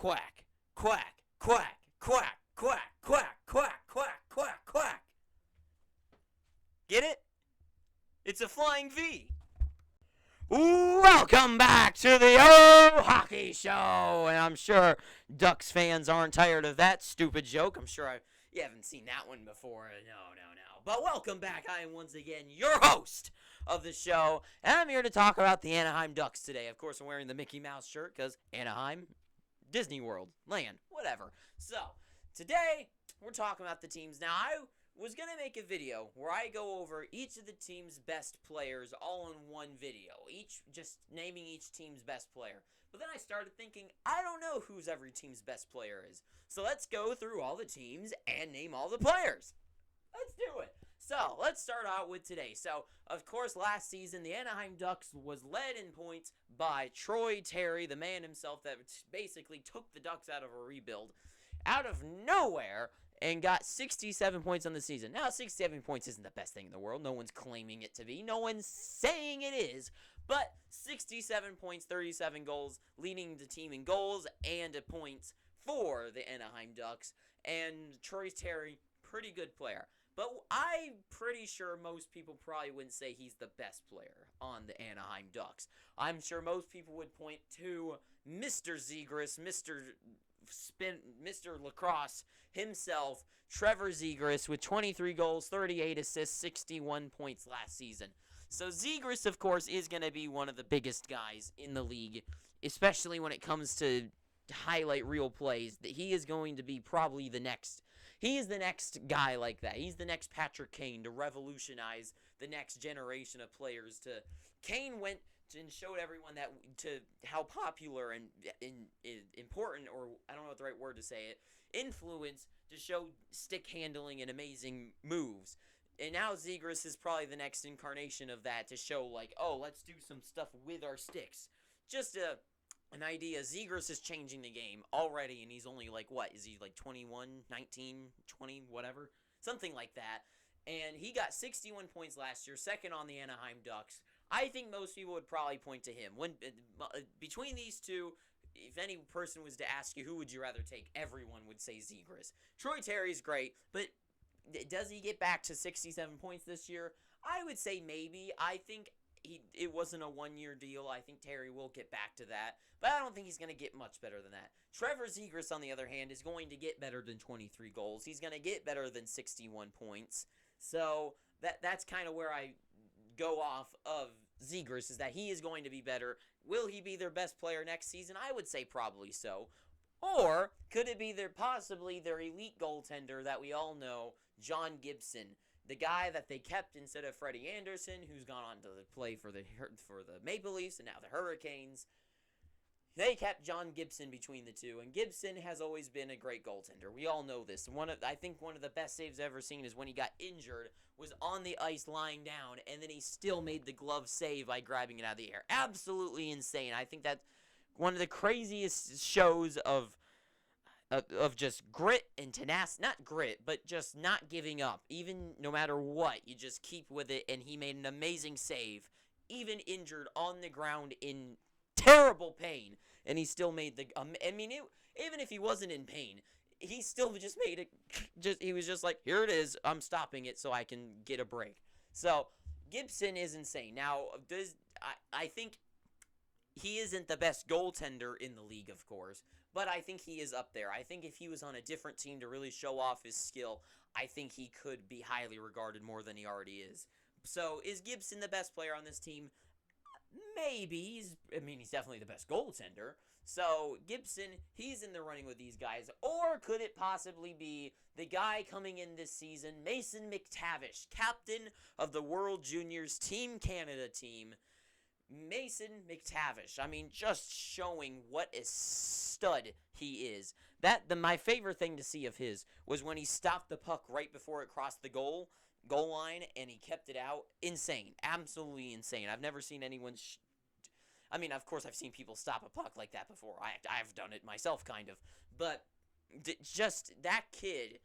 Quack, quack, quack, quack, quack, quack, quack, quack, quack, quack. Get it? It's a flying V. Welcome back to the O Hockey Show, and I'm sure Ducks fans aren't tired of that stupid joke. I'm sure you haven't seen that one before. No. But welcome back. I am once again your host of the show, and I'm here to talk about the Anaheim Ducks today. Of course, I'm wearing the Mickey Mouse shirt because Anaheim, Disney World, land, whatever. So, today, we're talking about the teams. Now, I was going to make a video where I go over each of the team's best players all in one video, just naming each team's best player. But then I started thinking, I don't know who's every team's best player is. So let's go through all the teams and name all the players. Let's do it. So, let's start out with today. So, of course, last season, the Anaheim Ducks was led in points by Troy Terry, the man himself that basically took the Ducks out of a rebuild, out of nowhere, and got 67 points on the season. Now, 67 points isn't the best thing in the world. No one's claiming it to be. No one's saying it is. But 67 points, 37 goals, leading the team in goals and points for the Anaheim Ducks. And Troy Terry, pretty good player. But I'm pretty sure most people probably wouldn't say he's the best player on the Anaheim Ducks. I'm sure most people would point to Mr. Zegras, Mr. Lacrosse himself, Trevor Zegras, with 23 goals, 38 assists, 61 points last season. So Zegras, of course, is going to be one of the biggest guys in the league, especially when it comes to highlight reel plays. He is going to be probably the next. He is the next guy like that. He's the next Patrick Kane to revolutionize the next generation of players. Kane went and showed everyone how popular and important, or I don't know what the right word to say it, influence to show stick handling and amazing moves. And now Zegras is probably the next incarnation of that to show let's do some stuff with our sticks. Just an idea. Zegras is changing the game already, and he's only is he 21, 19, 20, whatever? Something like that. And he got 61 points last year, second on the Anaheim Ducks. I think most people would probably point to him. Between these two, if any person was to ask you who would you rather take, everyone would say Zegras. Troy Terry's great, but does he get back to 67 points this year? I would say maybe. I think it wasn't a one-year deal. I think Terry will get back to that, but I don't think he's going to get much better than that. Trevor Zegras, on the other hand, is going to get better than 23 goals. He's going to get better than 61 points. So that's kind of where I go off of Zegras, is that he is going to be better. Will he be their best player next season? I would say probably so. Or could it be possibly their elite goaltender that we all know, John Gibson, the guy that they kept instead of Freddie Anderson, who's gone on to play for the Maple Leafs and now the Hurricanes. They kept John Gibson between the two, and Gibson has always been a great goaltender. We all know this. I think one of the best saves I've ever seen is when he got injured, was on the ice lying down, and then he still made the glove save by grabbing it out of the air. Absolutely insane. I think that's one of the craziest shows of just grit and tenacity. Not grit, but just not giving up. Even no matter what, you just keep with it, and he made an amazing save, even injured on the ground in terrible pain, and he still made even if he wasn't in pain, he still just made it. He was just like, here it is, I'm stopping it so I can get a break. So Gibson is insane. Now, I think he isn't the best goaltender in the league, of course, but I think he is up there. I think if he was on a different team to really show off his skill, I think he could be highly regarded more than he already is. So is Gibson the best player on this team? Maybe. He's definitely the best goaltender. So, Gibson, he's in the running with these guys. Or could it possibly be the guy coming in this season, Mason McTavish, captain of the World Juniors Team Canada team? Mason McTavish. Just showing what a stud he is. My favorite thing to see of his was when he stopped the puck right before it crossed the goal line, and he kept it out. Insane. Absolutely insane. I've never seen anyone of course, I've seen people stop a puck like that before. I've done it myself, kind of. But just that kid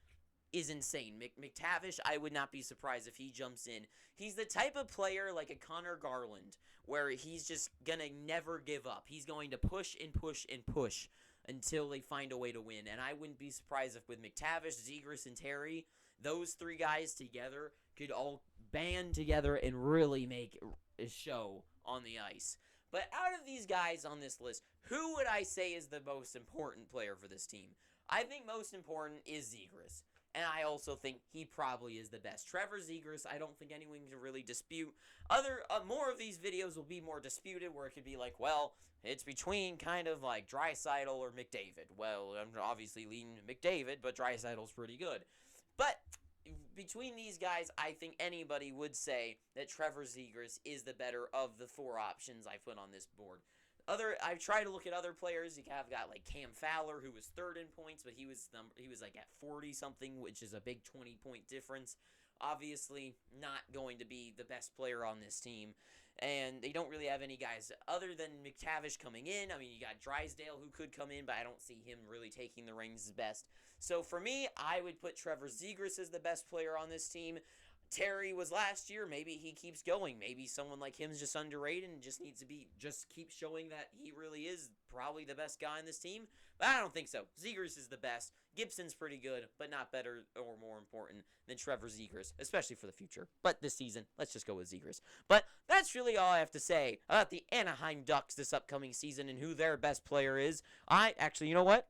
is insane. McTavish, I would not be surprised if he jumps in. He's the type of player like a Connor Garland, where he's just going to never give up. He's going to push and push and push until they find a way to win. And I wouldn't be surprised if with McTavish, Zegras, and Terry, those three guys together could all band together and really make a show on the ice. But out of these guys on this list, who would I say is the most important player for this team? I think most important is Zegras. And I also think he probably is the best. Trevor Zegras, I don't think anyone can really dispute. More of these videos will be more disputed, where it could be like, well, it's between kind of like Draisaitl or McDavid. Well, I'm obviously leaning McDavid, but Draisaitl's pretty good. But between these guys, I think anybody would say that Trevor Zegras is the better of the four options I put on this board. I've tried to look at other players. You have got like Cam Fowler, who was third in points, but he was like at 40 something, which is a big 20-point difference. Obviously, not going to be the best player on this team, and they don't really have any guys other than McTavish coming in. I mean, you got Drysdale who could come in, but I don't see him really taking the reins best. So for me, I would put Trevor Zegras as the best player on this team. Terry was last year. Maybe he keeps going. Maybe someone like him is just underrated and just needs to keep showing that he really is probably the best guy in this team. But I don't think so. Zegras is the best. Gibson's pretty good, but not better or more important than Trevor Zegras, especially for the future. But this season, let's just go with Zegras. But that's really all I have to say about the Anaheim Ducks this upcoming season and who their best player is. You know what?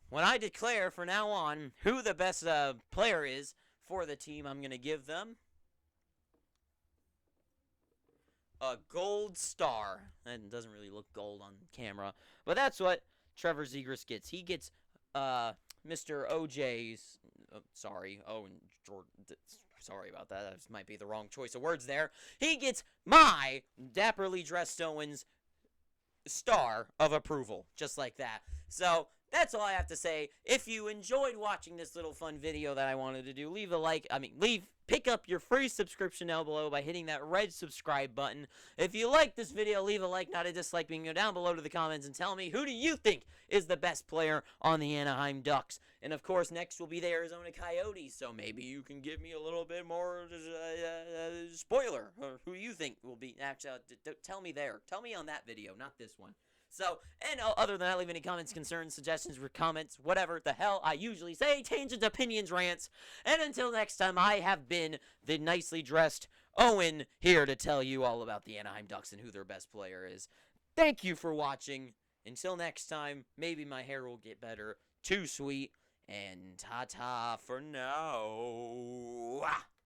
When I declare from now on who the best player is for the team, I'm going to give them a gold star. That doesn't really look gold on camera, but that's what Trevor Zegras gets. He gets Mr. OJ's, Owen Jordan. Sorry about that. That might be the wrong choice of words there. He gets my dapperly dressed Owen's star of approval, just like that. So that's all I have to say. If you enjoyed watching this little fun video that I wanted to do, pick up your free subscription down below by hitting that red subscribe button. If you like this video, leave a like, not a dislike. You can go down below to the comments and tell me, who do you think is the best player on the Anaheim Ducks? And of course, next will be the Arizona Coyotes, so maybe you can give me a little bit more spoiler, or who you think will be. Actually, tell me there. Tell me on that video, not this one. So, and other than that, leave any comments, concerns, suggestions, comments, whatever the hell I usually say, tangents, opinions, rants. And until next time, I have been the nicely dressed Owen, here to tell you all about the Anaheim Ducks and who their best player is. Thank you for watching. Until next time, maybe my hair will get better. Too sweet. And ta-ta for now.